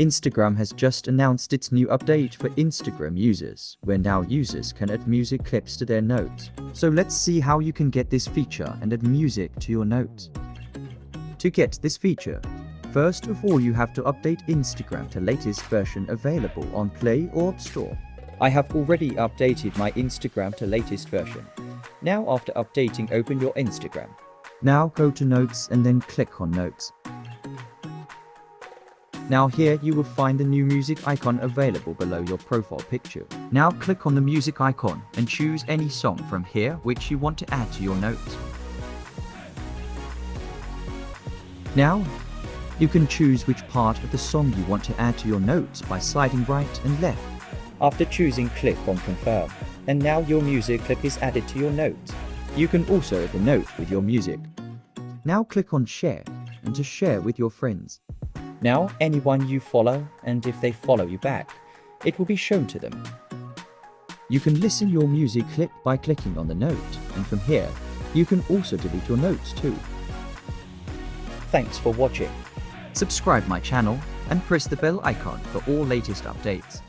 Instagram has just announced its new update for Instagram users, where now users can add music clips to their notes. So let's see how you can get this feature and add music to your notes. To get this feature, first of all you have to update Instagram to latest version available on Play or App Store. I have already updated my Instagram to latest version. Now after updating, open your Instagram. Now go to Notes and then click on Notes. Now here you will find the new music icon available below your profile picture. Now click on the music icon and choose any song from here which you want to add to your notes. Now, you can choose which part of the song you want to add to your notes by sliding right and left. After choosing, click on Confirm, and now your music clip is added to your notes. You can also add a note with your music. Now click on Share, and to share with your friends. Now anyone you follow, and if they follow you back, it will be shown to them. You can listen your music clip by clicking on the note, and from here, you can also delete your notes too. Thanks for watching. Subscribe my channel and press the bell icon for all latest updates.